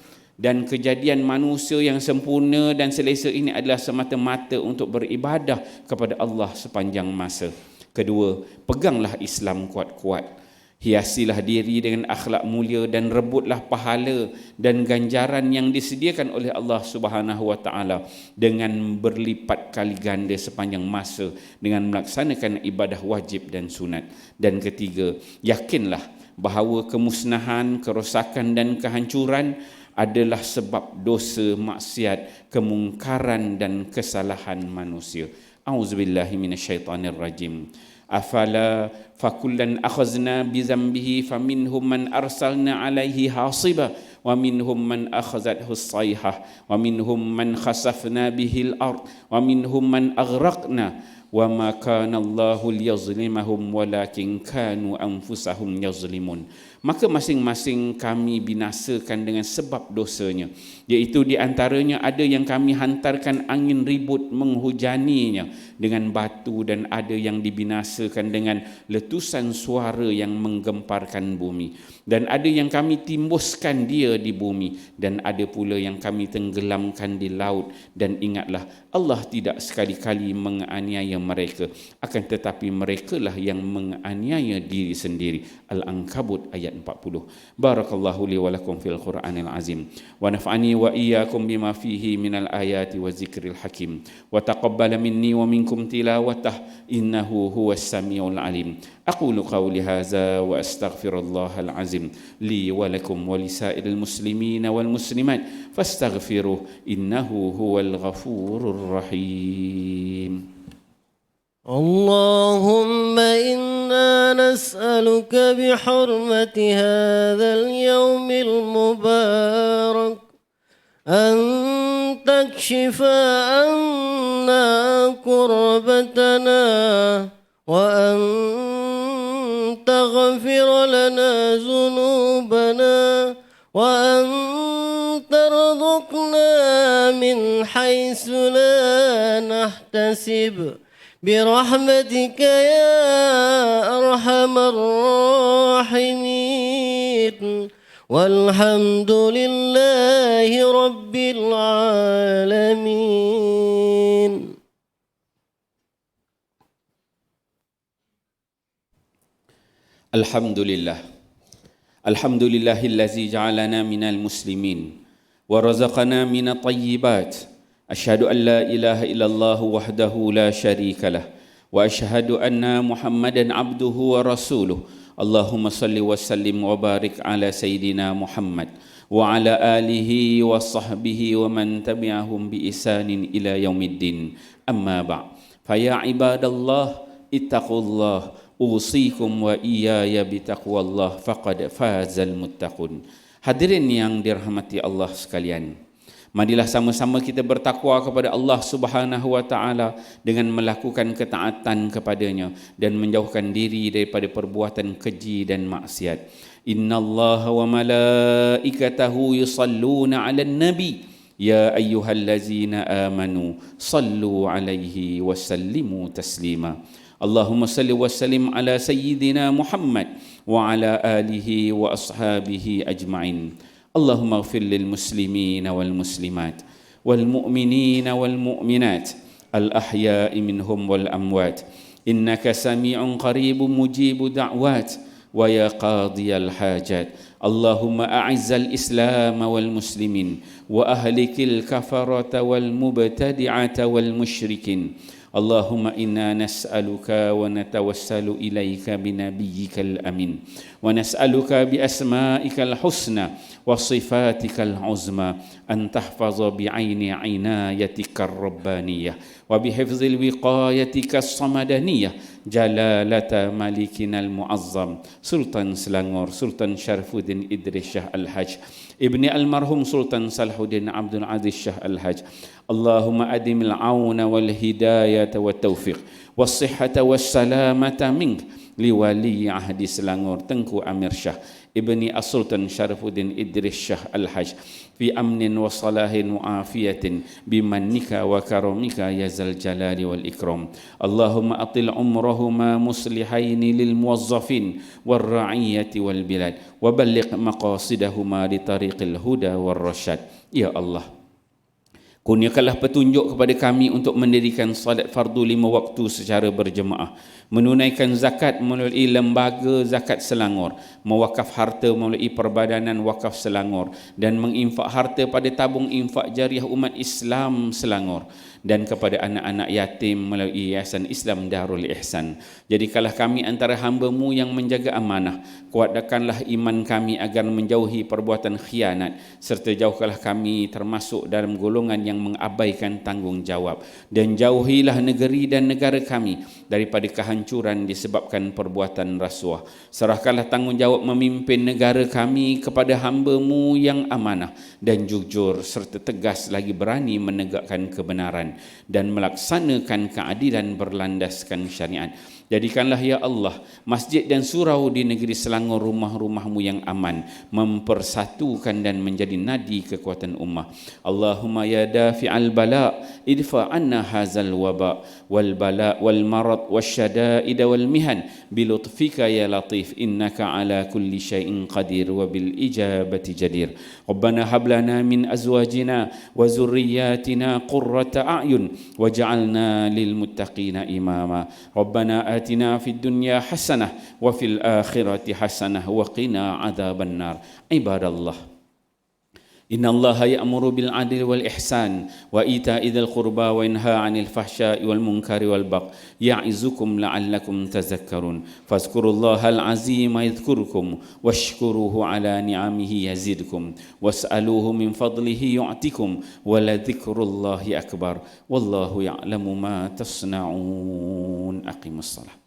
dan kejadian manusia yang sempurna dan selesa ini adalah semata-mata untuk beribadah kepada Allah sepanjang masa. Kedua, peganglah Islam kuat-kuat. Hiasilah diri dengan akhlak mulia dan rebutlah pahala dan ganjaran yang disediakan oleh Allah Subhanahu wa taala dengan berlipat kali ganda sepanjang masa dengan melaksanakan ibadah wajib dan sunat. Dan ketiga, yakinlah bahawa kemusnahan, kerosakan dan kehancuran adalah sebab dosa, maksiat, kemungkaran dan kesalahan manusia. Auzubillahi minasyaitanir rajim. Afala fakullan akhazna bizambihi faminhum man arsalna alaihi hasiba wa minhum man akhazathu as-sayhah wa minhum man khasafna bihil ard wa minhum man aghraqna wa ma kana Allahu liyazlimahum walakin kanu anfusahum yazlimun. Maka masing-masing kami binasakan dengan sebab dosanya, iaitu di antaranya ada yang kami hantarkan angin ribut menghujaninya dengan batu, dan ada yang dibinasakan dengan letusan suara yang menggemparkan bumi, dan ada yang kami timbuskan dia di bumi, dan ada pula yang kami tenggelamkan di laut. Dan ingatlah, Allah tidak sekali-kali menganiaya mereka, akan tetapi merekalah yang menganiaya diri sendiri. Al-Ankabut ayat 40. Barakallahu li wa lakum fil Qur'anil azim wa naf'ani wa iyyakum bima fihi minal ayati wa zikril hakim wa taqabbala minni wa minkum tilawatah innahu huwas samiul alim. Aqulu qawli hadza wa astaghfirullahal azim li wa lakum wa lisairil muslimina wal muslimat fastaghfiruh innahu huwal ghafurur rahim. اللهم إنا نسألك بحرمة هذا اليوم المبارك أن تكشف عنا كربتنا وأن تغفر لنا ذنوبنا وأن ترزقنا من حيث لا نحتسب برحمتك يا أرحم الراحمين والحمد لله رب العالمين. Alhamdulillahillazi ja'alana minal muslimin wa razaqana minat tayyibat. Asyhadu an la ilaha illallah wahdahu la syarika lah wa asyhadu anna Muhammadan abduhu wa rasuluh. Allahumma salli wa sallim wa barik ala sayyidina Muhammad wa ala alihi wa sahbihi wa man tabi'ahum bi ihsanin ila yaumiddin. Amma ba'. Fa ya ibadallah ittaqullah usikum wa iyaya bi taqwallah faqad fazal muttaqun. Hadirin yang dirahmati Allah sekalian, marilah sama-sama kita bertakwa kepada Allah Subhanahu wa taala dengan melakukan ketaatan kepadanya dan menjauhkan diri daripada perbuatan keji dan maksiat. Innallaha wa malaikatahu yusalluna 'alan nabi ya ayyuhallazina amanu sallu 'alaihi wa sallimu taslima. Allahumma salli wa sallim ala sayyidina Muhammad wa ala alihi wa ashabihi ajma'in. اللهم اغفر للمسلمين والمسلمات والمؤمنين والمؤمنات الأحياء منهم والأموات إنك سميع قريب مجيب دعوات ويا قاضي الحاجات. اللهم أعز الإسلام والمسلمين وأهلك الكفرة والمبتدعة والمشركين. اللهم إنا نسألك ونتوسل إليك بنبيك الأمين ونسألك بأسمائك الحسنى وصفاتك العظمى أن تحفظ بعين عنايتك الربانية وبحفظ الوقايتك الصمدانية جلالة ملكنا المعظم سلطان سلانغور سلطان شرفودين إدريس شاه الحاج ابن المرحوم سلطان صلاح الدين عبد العزيز شاه الحاج. اللهم أدم العون والهداية والتوفيق والصحة والسلامة منك لولي عهد سلانغور تنكو أمير شاه ابن السلطان شرفودين إدريس شاه الحاج في أمن وصلاح وعافية بمنك وكرمك يا ذا الجلال والإكرام. اللهم أطل عمرهما مصلحين للموظفين والرعية والبلاد وبلغ مقاصدهما لطريق الهدى والرشاد. يا الله, Kurniakanlah petunjuk kepada kami untuk mendirikan salat fardu 5 waktu secara berjemaah, menunaikan zakat melalui lembaga zakat Selangor, mewakaf harta melalui Perbadanan Wakaf Selangor dan menginfak harta pada tabung infak jariah umat Islam Selangor, dan kepada anak-anak yatim melalui Yayasan Islam Darul Ihsan. Jadikanlah kami antara hamba-Mu yang menjaga amanah, kuatkanlah iman kami agar menjauhi perbuatan khianat, serta jauhkanlah kami termasuk dalam golongan yang mengabaikan tanggungjawab, dan jauhilah negeri dan negara kami daripada kehancuran disebabkan perbuatan rasuah. Serahkanlah tanggungjawab memimpin negara kami kepada hamba-Mu yang amanah dan jujur, serta tegas lagi berani menegakkan kebenaran dan melaksanakan keadilan berlandaskan syariat. Jadikanlah ya Allah masjid dan surau di negeri Selangor rumah-rumah-Mu yang aman, mempersatukan dan menjadi nadi kekuatan ummah. Allahumma ya dafi'al bala idfa' anna hazal waba wal bala wal marad wasyada'id wal mihan bilutfika ya latif innaka ala kulli syai'in qadir wa bil ijabati jadir. Rabbana hab lana min azwajina wa zurriyyatina qurrata a'yun waj'alna lil muttaqina imama. Rabbana آتنا في الدنيا حسنة وفي الآخرة حسنة وقنا عذاب النار. عباد الله إن الله يأمر بالعدل والإحسان وإيتاء ذي القربى وينهى عن الفحشاء والمنكر والبغي يعظكم لعلكم تذكرون فاذكروا الله العظيم يذكركم واشكروه على نعمه يزدكم واسألوه من فضله يعطكم ولذكر الله أكبر والله يعلم ما تصنعون. أقم الصلاة.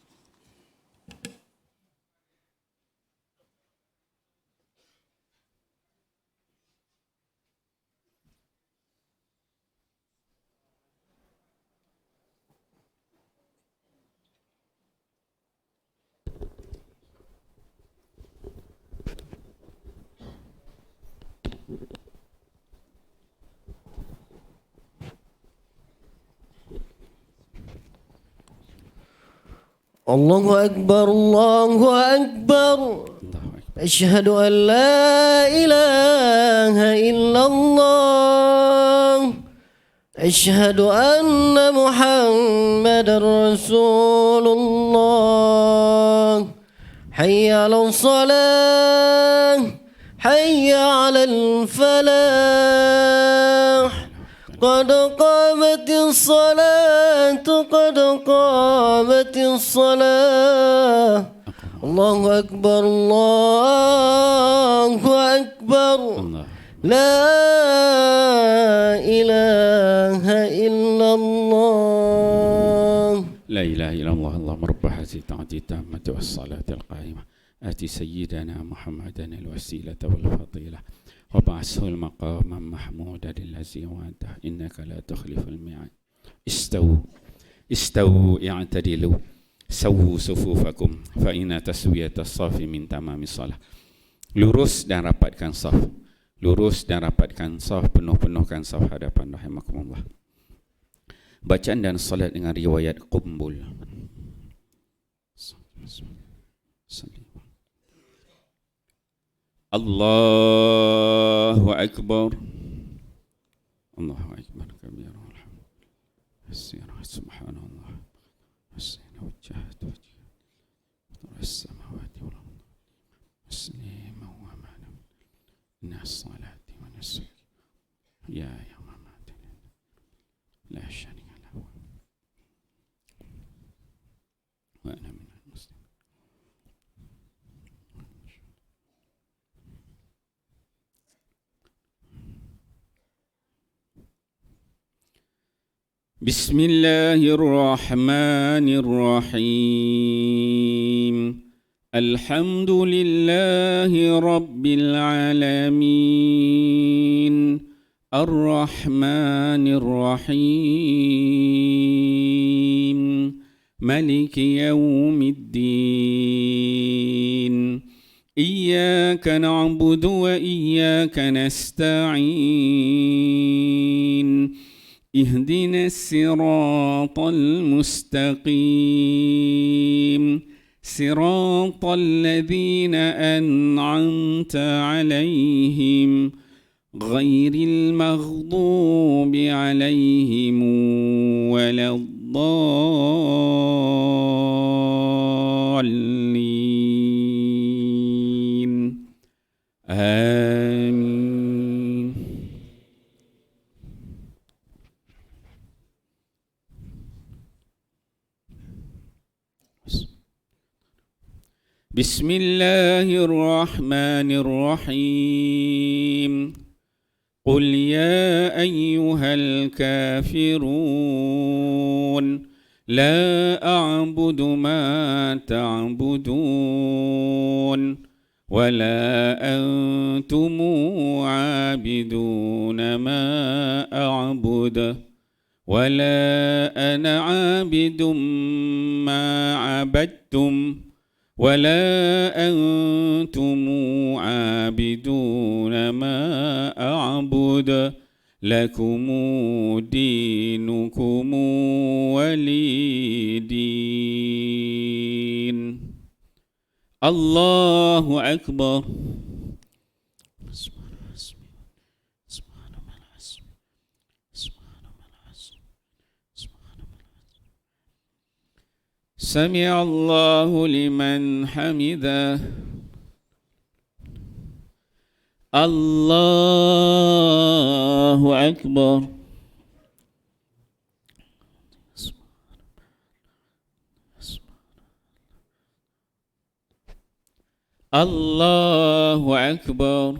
الله أكبر الله أكبر أشهد أن لا إله إلا الله أشهد أن محمد رسول الله حي على الصلاة حي على الفلاح قد قامت الصلاة قد قامت الصلاة الله أكبر الله أكبر لا إله إلا الله لا إله إلا الله. اللهم رب هذه الطاعة التامة والصلاة القائمة آتي سيدنا محمدا الوسيلة والفضيلة وبعثه المقام محمودا الذي وعده إنك لا تخلف الميعاد. استووا اعتدلوا سووا صفوفكم فإن تسوية الصف من تمام الصلاة. Lurus dan rapatkan saf. Lurus dan rapatkan saf, penuh-penuhkan saf hadapan rahimakumullah. Bacaan dan salat dengan riwayat qumbul. Allahu Akbar. Allahu Akbar kabira walhamdulillah. Subhanallah. Asna wajhat wajhi. As-samawati wal ardi. Muslima wa ma'na. Inna as-salati wa nusuki. Ya mamati. La sharika lahu. Wa ana minal muslimin. بسم الله الرحمن الرحيم الحمد لله رب العالمين الرحمن الرحيم ملك يوم الدين إياك نعبد وإياك نستعين اهدنا الصراط المستقيم صراط الذين أنعمت عليهم غير المغضوب عليهم ولا الضالين آمين. بسم الله الرحمن الرحيم. قل يا أيها الكافرون لا أعبد ما تعبدون ولا أنتم عابدون ما أعبد ولا أنا عابد ما عبدتم ولا أنتم عابدون ما أعبد لكم دينكم ولي دين. الله أكبر. سمع الله لمن حمده. الله أكبر. الله أكبر.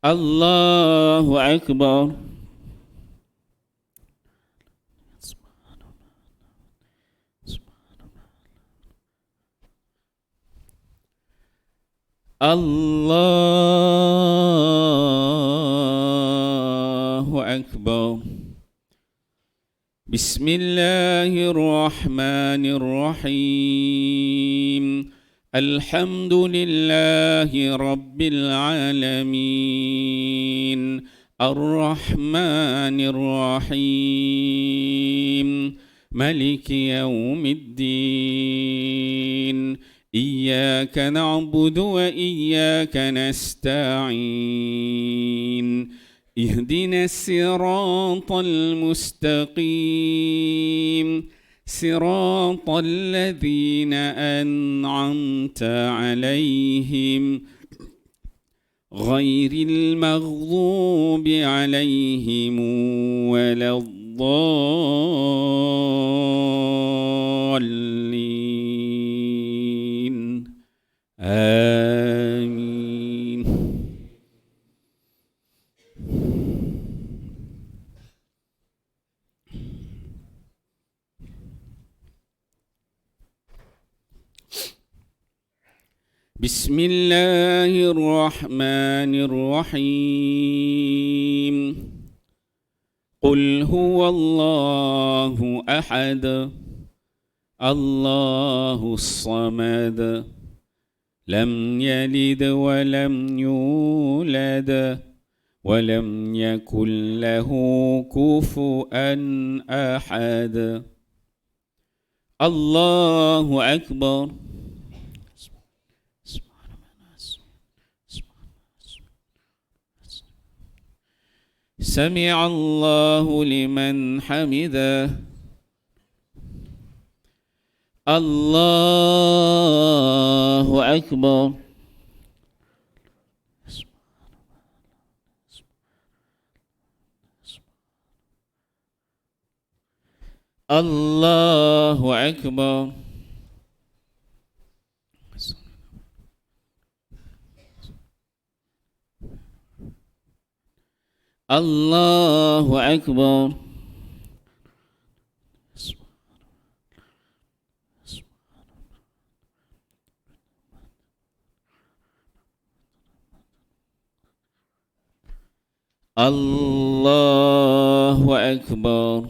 الله أكبر. الله أكبر. بسم الله الرحمن الرحيم. الحمد لله رب العالمين الرحمن الرحيم ملك يوم الدين. إياك نعبد وإياك نستعين. اهدنا الصراط المستقيم صراط الذين أنعمت عليهم غير المغضوب عليهم ولا الضالين آمين. بسم الله الرحمن الرحيم. قل هو الله أحد الله الصمد لم يلد ولم يولد ولم يكن له كفوا أحد. الله أكبر. سمع الله لمن حمده. الله أكبر. الله أكبر. الله أكبر. الله أكبر.